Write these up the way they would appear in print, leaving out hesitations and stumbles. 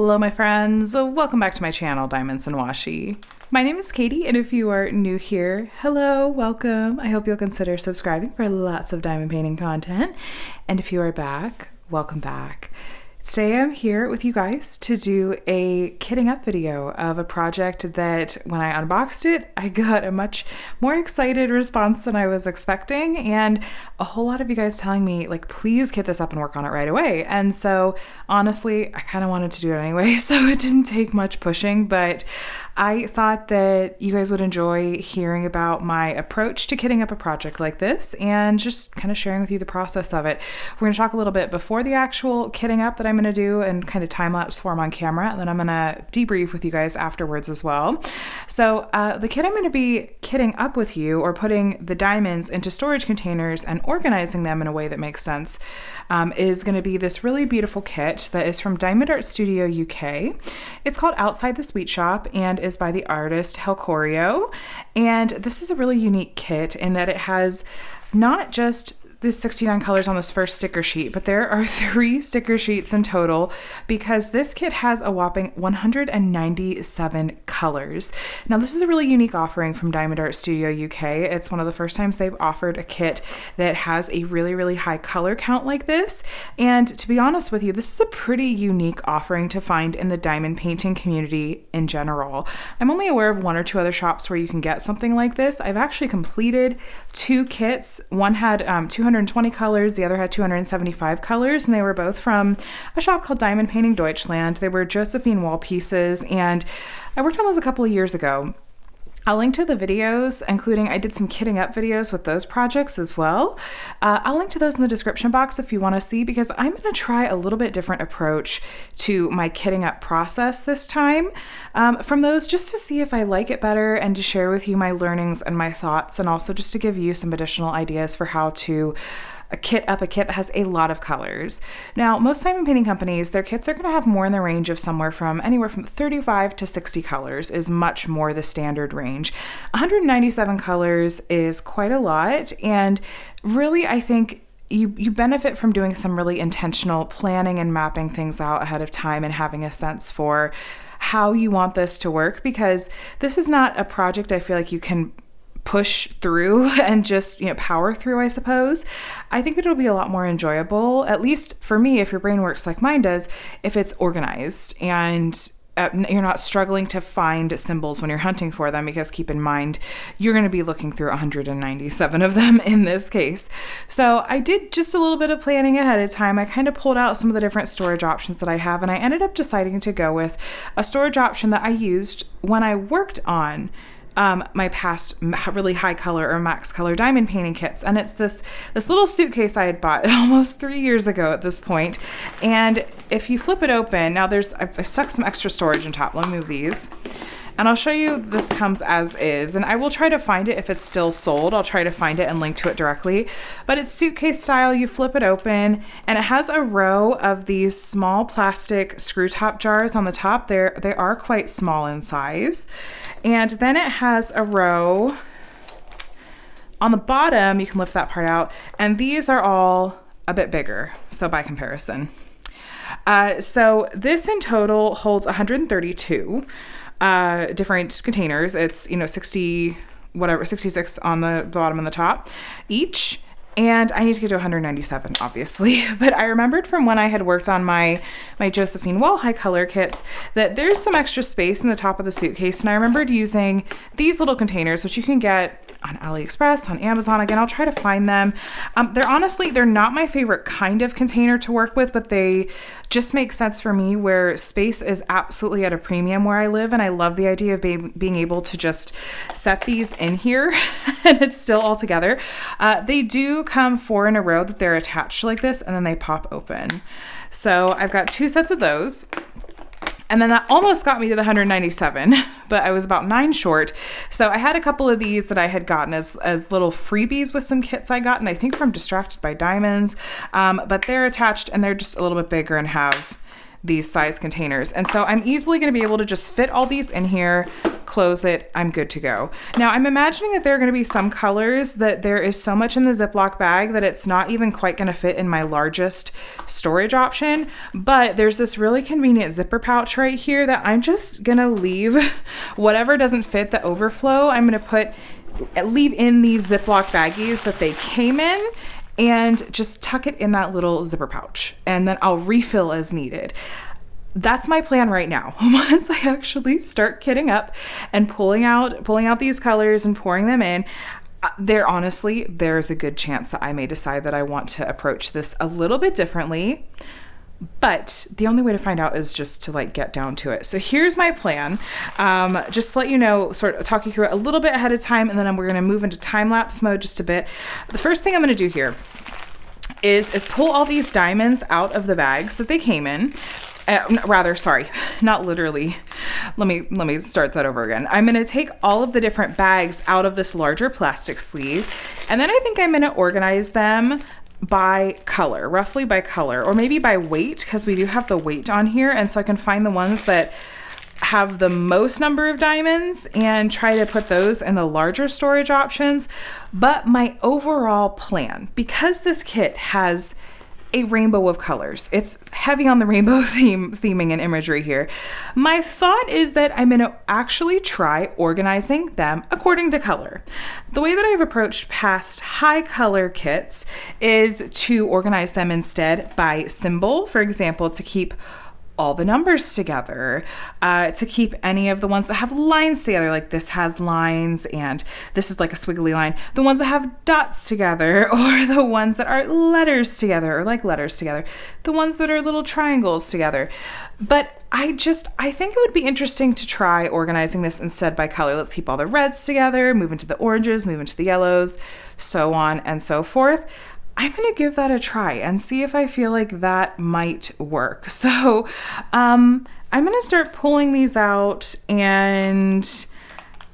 Hello my friends, welcome back to my channel, Diamonds and Washi. My name is Katie, and if you are new here, hello, welcome. I hope you'll consider subscribing for lots of diamond painting content. And if you are back, welcome back. Today I'm here with you guys to do a kitting up video of a project that when I unboxed it, I got a much more excited response than I was expecting, and a whole lot of you guys telling me like, please kit this up and work on it right away. And so honestly, I kind of wanted to do it anyway, so it didn't take much pushing, but I thought that you guys would enjoy hearing about my approach to kitting up a project like this and just kind of sharing with you the process of it. We're going to talk a little bit before the actual kitting up that I'm going to do and kind of time-lapse form on camera, and then I'm going to debrief with you guys afterwards as well. So the kit I'm going to be kitting up with you, or putting the diamonds into storage containers and organizing them in a way that makes sense, is going to be this really beautiful kit that is from Diamond Art Studio UK. It's called Outside the Sweet Shop and is by the artist Helkoryo. And this is a really unique kit in that it has not just the 69 colors on this first sticker sheet, but there are 3 sticker sheets in total because this kit has a whopping 197 colors. Now this is a really unique offering from Diamond Art Studio UK. It's one of the first times they've offered a kit that has a really high color count like this. And to be honest with you, this is a pretty unique offering to find in the diamond painting community in general. I'm only aware of 1 or 2 other shops where you can get something like this. I've actually completed 2 kits. One had 220 colors, the other had 275 colors, and they were both from a shop called Diamond Painting Deutschland. They were Josephine wall pieces, and I worked on those a couple of years ago. I'll link to the videos, including I did some kitting up videos with those projects as well. I'll link to those in the description box if you want to see, because I'm going to try a little bit different approach to my kitting up process this time from those, just to see if I like it better and to share with you my learnings and my thoughts, and also just to give you some additional ideas for how to kit up a kit that has a lot of colors. Now, most diamond painting companies, their kits are going to have more in the range of anywhere from 35 to 60 colors is much more the standard range. 197 colors is quite a lot, and really I think you benefit from doing some really intentional planning and mapping things out ahead of time and having a sense for how you want this to work, because this is not a project I feel like you can push through and just, power through, I suppose. I think that it'll be a lot more enjoyable, at least for me, if your brain works like mine does, if it's organized and you're not struggling to find symbols when you're hunting for them, because keep in mind, you're going to be looking through 197 of them in this case. So I did just a little bit of planning ahead of time. I kind of pulled out some of the different storage options that I have, and I ended up deciding to go with a storage option that I used when I worked on my past really high color or max color diamond painting kits. And it's this little suitcase I had bought almost 3 years ago at this point. And if you flip it open, now I've stuck some extra storage on top. Let me move these. And I'll show you this comes as is, and I will try to find it if it's still sold. I'll try to find it and link to it directly. But it's suitcase style. You flip it open, and it has a row of these small plastic screw top jars on the top. They are quite small in size. And then it has a row on the bottom. You can lift that part out, and these are all a bit bigger, so by comparison. So this in total holds 132 different containers. It's 66 on the bottom and the top each. And I need to get to 197, obviously. But I remembered from when I had worked on my Josephine wall high color kits that there's some extra space in the top of the suitcase. And I remembered using these little containers, which you can get on AliExpress, on Amazon. Again, I'll try to find them. They're not my favorite kind of container to work with, but they just make sense for me, where space is absolutely at a premium where I live. And I love the idea of being able to just set these in here and it's still all together. They do come 4 in a row that they're attached like this, and then they pop open. So I've got 2 sets of those. And then that almost got me to the 197, but I was about 9 short. So I had a couple of these that I had gotten as little freebies with some kits I got, and I think from Distracted by Diamonds, but they're attached and they're just a little bit bigger and have these size containers. And so I'm easily going to be able to just fit all these in here, close it, I'm good to go. Now I'm imagining that there are going to be some colors that there is so much in the Ziploc bag that it's not even quite going to fit in my largest storage option, but there's this really convenient zipper pouch right here that I'm just going to leave whatever doesn't fit the overflow. I'm going to leave in these Ziploc baggies that they came in and just tuck it in that little zipper pouch, and then I'll refill as needed. That's my plan right now. Once I actually start kitting up and pulling out these colors and pouring them in, there's a good chance that I may decide that I want to approach this a little bit differently. But the only way to find out is just to like get down to it. So here's my plan. Just to let you know, sort of talk you through it a little bit ahead of time, and then we're going to move into time-lapse mode just a bit. The first thing I'm going to do here is pull all these diamonds out of the bags that they came in. Not literally. Let me start that over again. I'm going to take all of the different bags out of this larger plastic sleeve, and then I think I'm going to organize them by color, roughly by color, or maybe by weight, because we do have the weight on here. And so I can find the ones that have the most number of diamonds and try to put those in the larger storage options. But my overall plan, because this kit has a rainbow of colors, it's heavy on the rainbow theming and imagery here. My thought is that I'm going to actually try organizing them according to color. The way that I've approached past high color kits is to organize them instead by symbol, for example, to keep all the numbers together, to keep any of the ones that have lines together, like this has lines and this is like a squiggly line, the ones that have dots together, or the ones that are letters together, or like letters together, the ones that are little triangles together. But I think it would be interesting to try organizing this instead by color. Let's keep all the reds together, move into the oranges, move into the yellows, so on and so forth. I'm going to give that a try and see if I feel like that might work. So I'm going to start pulling these out, and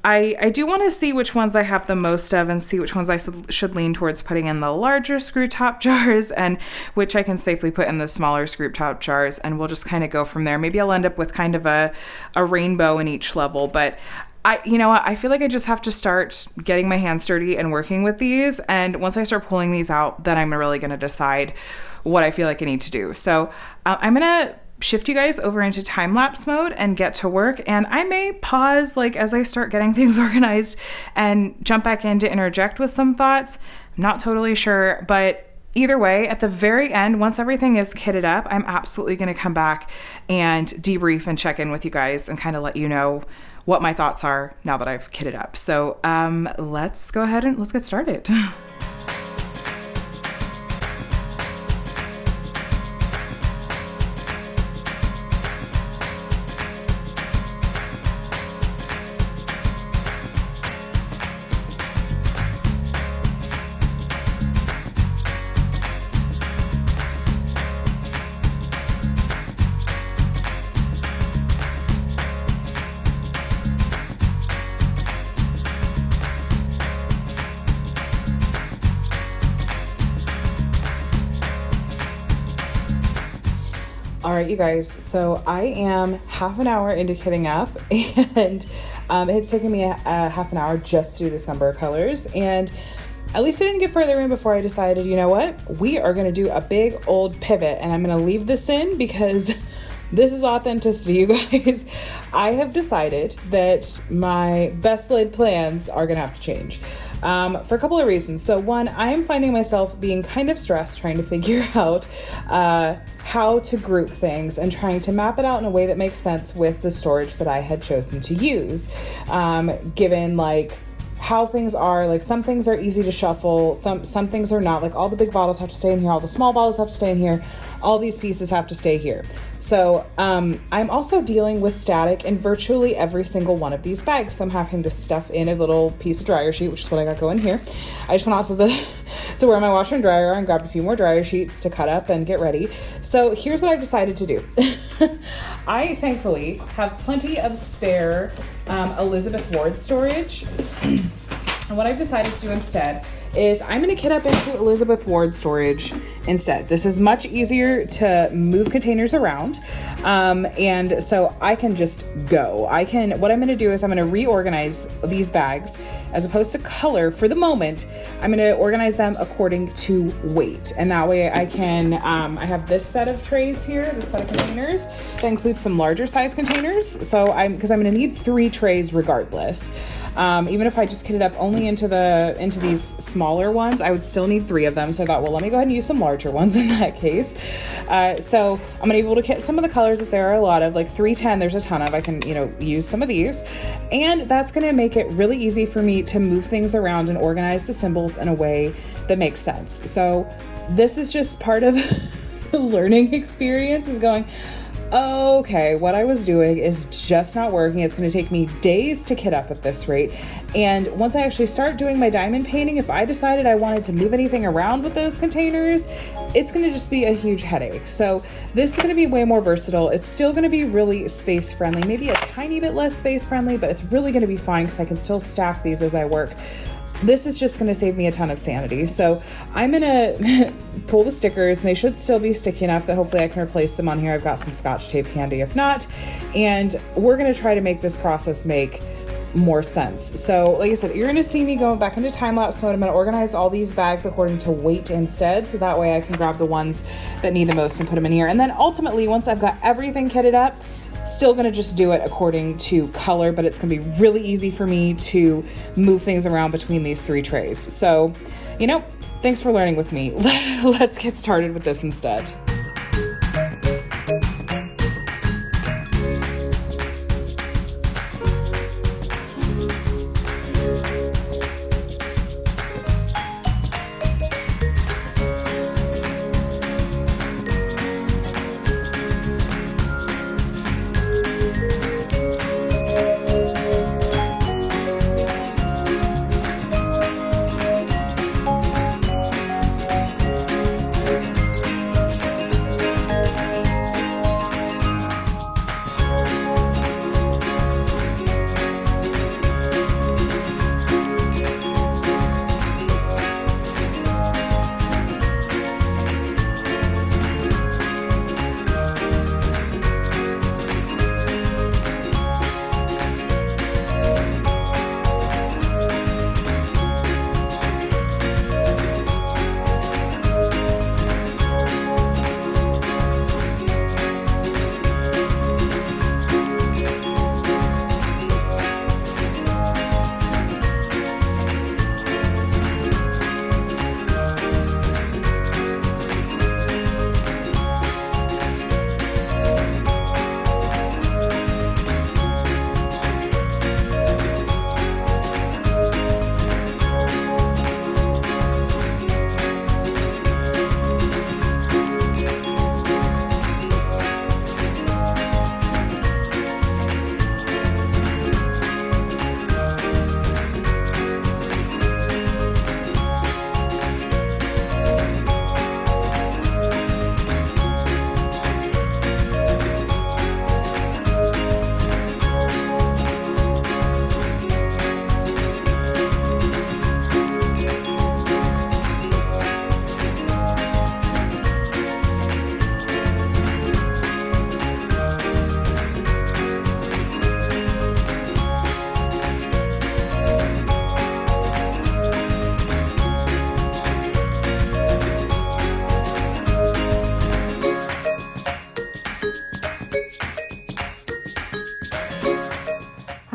I do want to see which ones I have the most of and see which ones I should lean towards putting in the larger screw top jars and which I can safely put in the smaller screw top jars, and we'll just kind of go from there. Maybe I'll end up with kind of a rainbow in each level, but you know what? I feel like I just have to start getting my hands dirty and working with these. And once I start pulling these out, then I'm really going to decide what I feel like I need to do. So I'm going to shift you guys over into time-lapse mode and get to work. And I may pause like as I start getting things organized and jump back in to interject with some thoughts. I'm not totally sure, but either way, at the very end, once everything is kitted up, I'm absolutely going to come back and debrief and check in with you guys and kind of let you know what my thoughts are now that I've kitted up. So let's go ahead and let's get started. All right, you guys, so I am half an hour into kitting up, and it's taken me a half an hour just to do this number of colors, and at least I didn't get further in before I decided, you know what, we are going to do a big old pivot, and I'm going to leave this in because this is authenticity, you guys. I have decided that my best laid plans are going to have to change. For a couple of reasons. So one, I am finding myself being kind of stressed trying to figure out how to group things and trying to map it out in a way that makes sense with the storage that I had chosen to use. Given like how things are, like some things are easy to shuffle, some things are not. Like all the big bottles have to stay in here, all the small bottles have to stay in here, all these pieces have to stay here. So I'm also dealing with static in virtually every single one of these bags. So I'm having to stuff in a little piece of dryer sheet, which is what I got going here. I just went out to where my washer and dryer are and grabbed a few more dryer sheets to cut up and get ready. So here's what I've decided to do. I thankfully have plenty of spare Elizabeth Ward storage. And what I've decided to do instead is I'm gonna kit up into Elizabeth Ward storage instead. This is much easier to move containers around. And so I can just go. What I'm gonna do is I'm gonna reorganize these bags as opposed to color for the moment. I'm gonna organize them according to weight. And that way I can, I have this set of trays here, this set of containers that includes some larger size containers. So because I'm gonna need 3 trays regardless. Even if I just kit it up only into these smaller ones, I would still need 3 of them. So I thought, well, let me go ahead and use some larger ones in that case. So I'm gonna be able to kit some of the colors that there are a lot of, like 310, there's a ton of, I can, use some of these. And that's gonna make it really easy for me to move things around and organize the symbols in a way that makes sense. So this is just part of the learning experience, is going, okay, what I was doing is just not working. It's going to take me days to kit up at this rate. And once I actually start doing my diamond painting, if I decided I wanted to move anything around with those containers, it's going to just be a huge headache. So this is going to be way more versatile. It's still going to be really space friendly, maybe a tiny bit less space friendly, but it's really going to be fine because I can still stack these as I work. This is just going to save me a ton of sanity. So I'm going to pull the stickers, and they should still be sticky enough that hopefully I can replace them on here. I've got some Scotch tape handy if not. And we're going to try to make this process make more sense. So like I said, you're going to see me going back into time-lapse mode. I'm going to organize all these bags according to weight instead. So that way I can grab the ones that need the most and put them in here. And then ultimately, once I've got everything kitted up, still gonna just do it according to color, but it's gonna be really easy for me to move things around between these 3 trays. So, thanks for learning with me. Let's get started with this instead.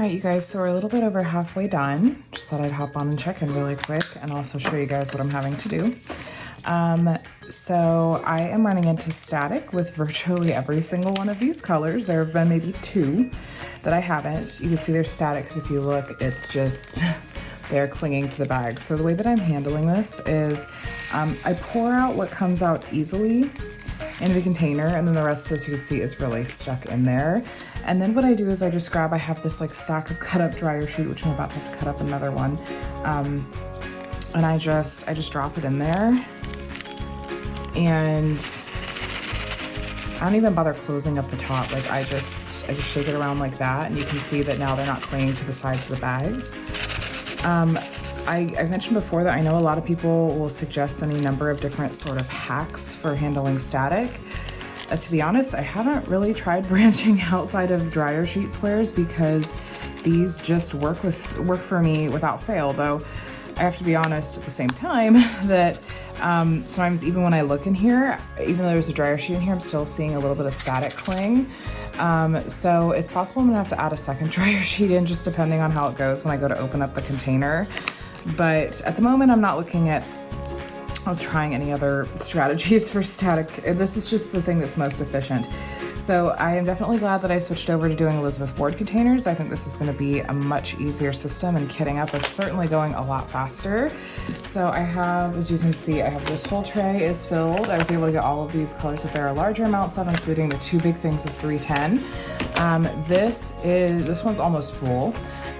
right, you guys, so we're a little bit over halfway done. Just thought I'd hop on and check in really quick and also show you guys what I'm having to do. So I am running into static with virtually every single one of these colors. There have been maybe 2 that I haven't. You can see they're static because if you look, it's just, they're clinging to the bag. So the way that I'm handling this is I pour out what comes out easily into the container, and then the rest, as you can see, is really stuck in there. And then what I do is I just grab, I have this like stack of cut up dryer sheet, which I'm about to have to cut up another one. And I just drop it in there. And I don't even bother closing up the top. Like I just shake it around like that, and you can see that now they're not clinging to the sides of the bags. I've mentioned before that I know a lot of people will suggest any number of different sort of hacks for handling static. To be honest, I haven't really tried branching outside of dryer sheet squares because these just work for me without fail, though I have to be honest at the same time that sometimes even when I look in here, even though there's a dryer sheet in here, I'm still seeing a little bit of static cling. So it's possible I'm gonna have to add a second dryer sheet in, just depending on how it goes when I go to open up the container. But at the moment, I'm not looking at trying any other strategies for static. This is just the thing that's most efficient. So I am definitely glad that I switched over to doing Elizabeth Ward containers. I think this is going to be a much easier system, and kitting up is certainly going a lot faster. So I have, as you can see, I have this whole tray is filled. I was able to get all of these colors that there are larger amounts of, including the 2 big things of 310. This one's almost full,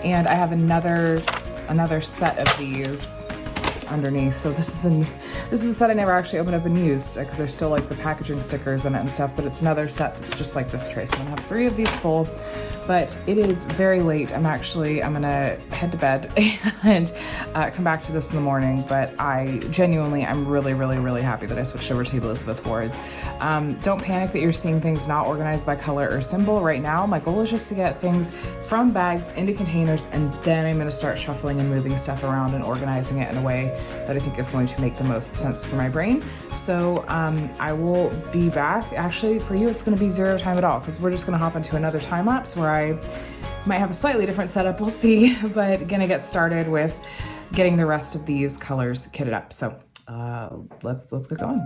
and I have another set of these underneath. So this is a set I never actually opened up and used because there's still like the packaging stickers in it and stuff, but it's another set that's just like this tray. So I'm gonna have 3 of these full, but it is very late. I'm gonna head to bed and come back to this in the morning, but I'm really happy that I switched over to Elizabeth Ward's. Don't panic that you're seeing things not organized by color or symbol right now. My goal is just to get things from bags into containers, and then I'm gonna start shuffling and moving stuff around and organizing it in a way that I think is going to make the most sense for my brain. So I will be back. Actually, for you, it's going to be 0 time at all, because we're just going to hop into another time lapse where I might have a slightly different setup. We'll see, but gonna get started with getting the rest of these colors kitted up. So let's get going.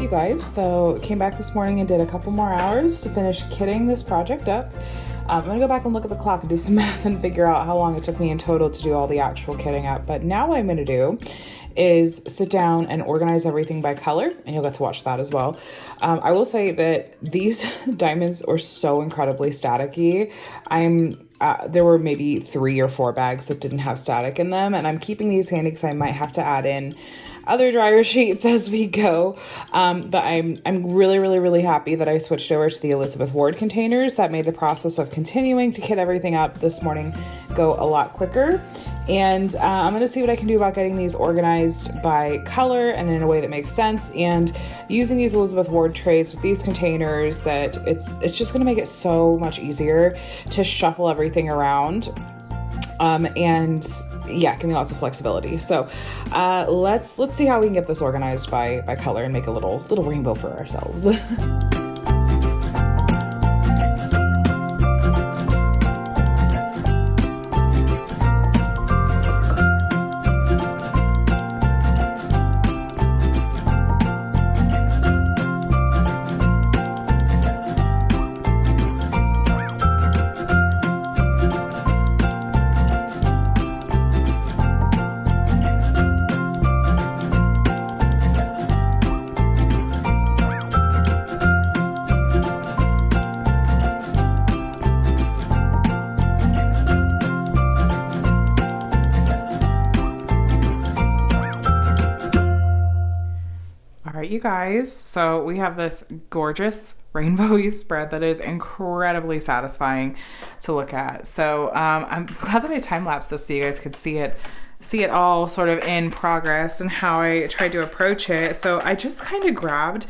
Guys, so came back this morning and did a couple more hours to finish kitting this project up. I'm gonna go back and look at the clock and do some math and figure out how long it took me in total to do all the actual kitting up. But now what I'm gonna do is sit down and organize everything by color, and you'll get to watch that as well. I will say that these diamonds are so incredibly staticky. There were maybe 3 or 4 bags that didn't have static in them, and I'm keeping these handy because I might have to add in other dryer sheets as we go. But I'm really happy that I switched over to the Elizabeth Ward containers. That made the process of continuing to kit everything up this morning go a lot quicker. And I'm gonna see what I can do about getting these organized by color and in a way that makes sense, and using these Elizabeth Ward trays with these containers that it's just gonna make it so much easier to shuffle everything around. And yeah, give me lots of flexibility. So let's see how we can get this organized by color and make a little rainbow for ourselves. you guys. So we have this gorgeous rainbowy spread that is incredibly satisfying to look at. So I'm glad that I time-lapsed this so you guys could see it all sort of in progress and how I tried to approach it. So I just kind of grabbed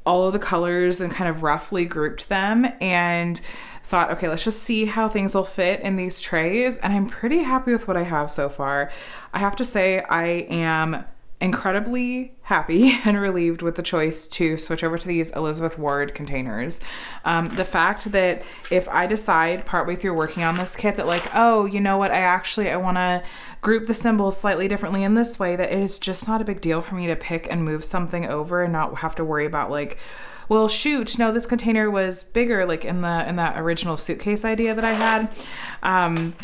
all of the colors and kind of roughly grouped them and thought, okay, let's just see how things will fit in these trays. And I'm pretty happy with what I have so far. I have to say I am incredibly happy and relieved with the choice to switch over to these Elizabeth Ward containers. The fact that if I decide partway through working on this kit that like, oh, you know what, I want to group the symbols slightly differently in this way, that it is just not a big deal for me to pick and move something over and not have to worry about like, well, shoot, no, this container was bigger, like in that original suitcase idea that I had.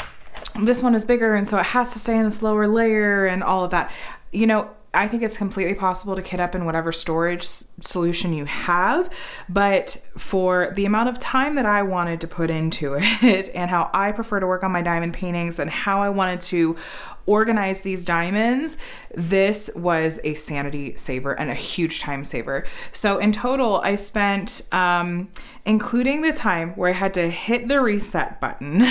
This one is bigger, and so it has to stay in this lower layer and all of that. You know, I think it's completely possible to kit up in whatever storage solution you have, but for the amount of time that I wanted to put into it and how I prefer to work on my diamond paintings and how I wanted to organize these diamonds, this was a sanity saver and a huge time saver. So in total, I spent, including the time where I had to hit the reset button,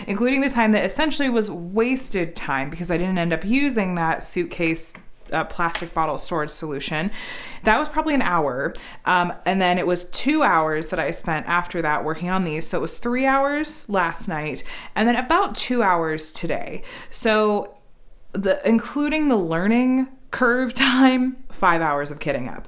including the time that essentially was wasted time because I didn't end up using that suitcase plastic bottle storage solution. That was probably an hour. And then it was 2 hours that I spent after that working on these. So it was 3 hours last night and then about 2 hours today. So including the learning curve time, 5 hours of kitting up.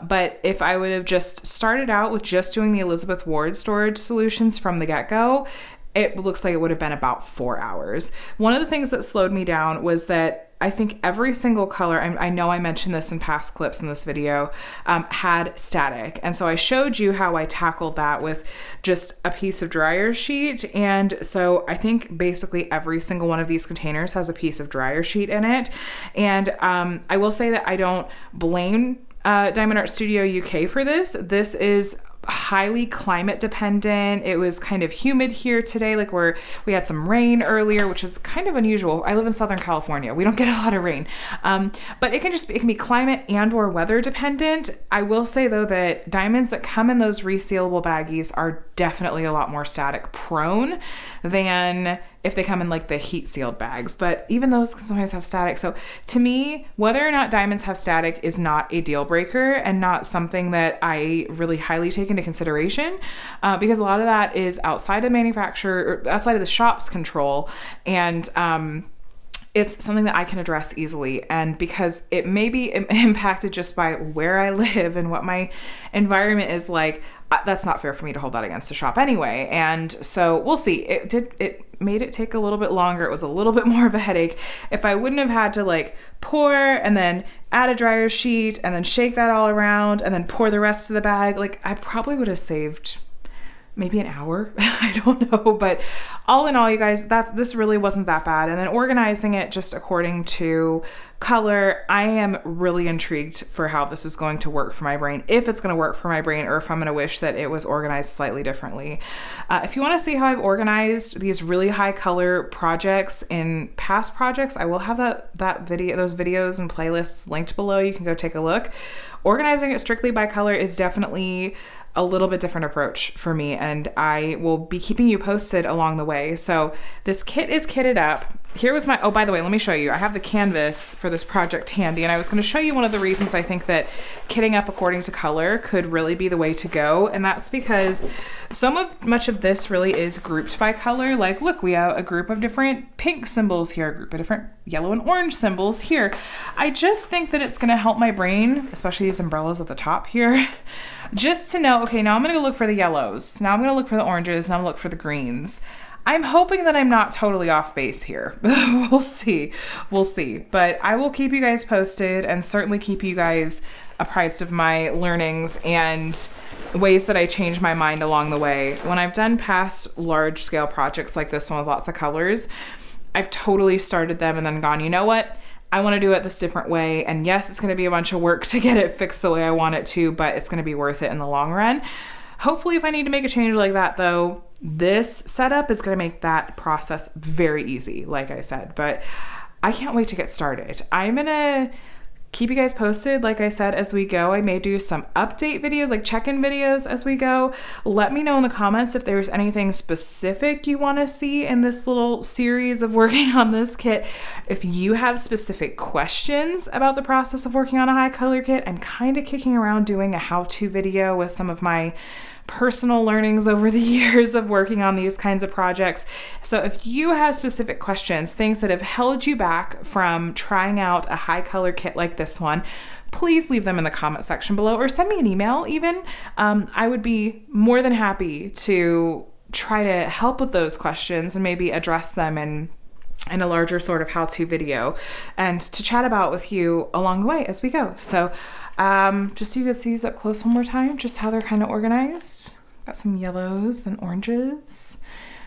But if I would have just started out with just doing the Elizabeth Ward storage solutions from the get-go, it looks like it would have been about 4 hours. One of the things that slowed me down was that I think every single color, I know I mentioned this in past clips in this video, had static. And so I showed you how I tackled that with just a piece of dryer sheet. And so I think basically every single one of these containers has a piece of dryer sheet in it. And I will say that I don't blame Diamond Art Studio UK for this. This is highly climate dependent. It was kind of humid here today, like we had some rain earlier, which is kind of unusual. I live in Southern California. We don't get a lot of rain. But it can be climate and or weather dependent. I will say though that diamonds that come in those resealable baggies are definitely a lot more static prone than if they come in like the heat sealed bags, but even those can sometimes have static. So to me, whether or not diamonds have static is not a deal breaker and not something that I really highly take into consideration, because a lot of that is outside of manufacturer or outside of the shop's control. And, it's something that I can address easily. And because it may be impacted just by where I live and what my environment is like, that's not fair for me to hold that against the shop anyway. And so we'll see. It made it take a little bit longer. It was a little bit more of a headache. If I wouldn't have had to like pour and then add a dryer sheet and then shake that all around and then pour the rest of the bag, like I probably would have saved maybe an hour. I don't know. But all in all, you guys, this really wasn't that bad. And then organizing it just according to color, I am really intrigued for how this is going to work for my brain, if it's going to work for my brain, or if I'm going to wish that it was organized slightly differently. If you want to see how I've organized these really high color projects in past projects, I will have those videos and playlists linked below. You can go take a look. Organizing it strictly by color is definitely a little bit different approach for me, and I will be keeping you posted along the way. So this kit is kitted up. Here was oh, by the way, let me show you. I have the canvas for this project handy, and I was going to show you one of the reasons I think that kitting up according to color could really be the way to go, and that's because much of this really is grouped by color. Like, look, we have a group of different pink symbols here, a group of different yellow and orange symbols here. I just think that it's going to help my brain, especially these umbrellas at the top here, just to know, okay, now I'm going to go look for the yellows. Now I'm going to look for the oranges. Now I'm going to look for the greens. I'm hoping that I'm not totally off base here. We'll see. But I will keep you guys posted and certainly keep you guys apprised of my learnings and ways that I change my mind along the way. When I've done past large scale projects like this one with lots of colors, I've totally started them and then gone, you know what? I want to do it this different way. And yes, it's going to be a bunch of work to get it fixed the way I want it to, but it's going to be worth it in the long run. Hopefully, if I need to make a change like that, though, this setup is going to make that process very easy, like I said. But I can't wait to get started. I'm going to keep you guys posted. Like I said, as we go, I may do some update videos, like check-in videos as we go. Let me know in the comments if there's anything specific you want to see in this little series of working on this kit. If you have specific questions about the process of working on a high color kit, I'm kind of kicking around doing a how-to video with some of my personal learnings over the years of working on these kinds of projects. So if you have specific questions, things that have held you back from trying out a high color kit like this one, please leave them in the comment section below or send me an email even. I would be more than happy to try to help with those questions and maybe address them in a larger sort of how-to video and to chat about with you along the way as we go. So just so you can see these up close one more time, just how they're kind of organized. Got some yellows and oranges,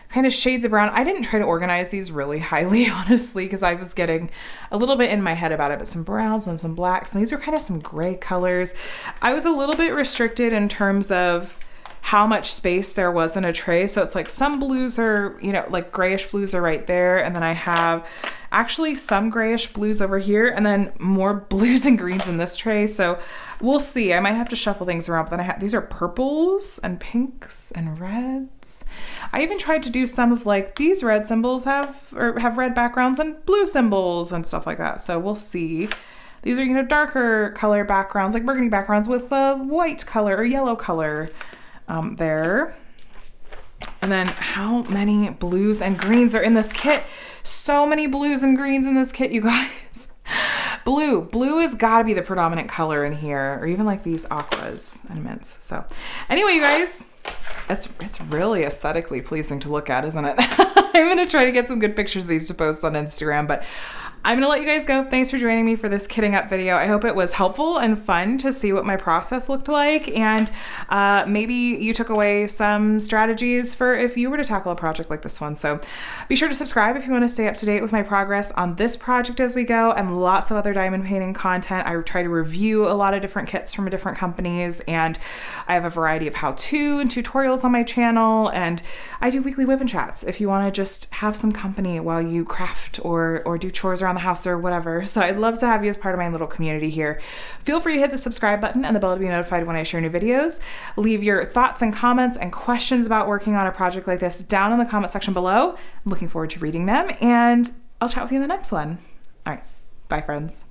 kind of shades of brown. I didn't try to organize these really highly, honestly, because I was getting a little bit in my head about it, but some browns and some blacks, and these are kind of some gray colors. I was a little bit restricted in terms of how much space there was in a tray. So it's like some blues are, you know, like grayish blues are right there. And then I have actually some grayish blues over here and then more blues and greens in this tray. So we'll see. I might have to shuffle things around, but then these are purples and pinks and reds. I even tried to do some of like these red symbols have red backgrounds and blue symbols and stuff like that. So we'll see. These are, you know, darker color backgrounds, like burgundy backgrounds with a white color or yellow color there. And then how many blues and greens are in this kit? So many blues and greens in this kit, you guys. Blue has got to be the predominant color in here, or even like these aquas and mints. So anyway, you guys, it's really aesthetically pleasing to look at, isn't it? I'm going to try to get some good pictures of these to post on Instagram, but I'm gonna let you guys go. Thanks for joining me for this kitting up video. I hope it was helpful and fun to see what my process looked like, and maybe you took away some strategies for if you were to tackle a project like this one. So be sure to subscribe if you want to stay up to date with my progress on this project as we go, and lots of other diamond painting content. I try to review a lot of different kits from different companies, and I have a variety of how-to and tutorials on my channel, and I do weekly whip and chats if you want to just have some company while you craft or do chores around the house or whatever. So I'd love to have you as part of my little community here. Feel free to hit the subscribe button and the bell to be notified when I share new videos. Leave your thoughts and comments and questions about working on a project like this down in the comment section below. I'm looking forward to reading them, and I'll chat with you in the next one. All right, bye friends.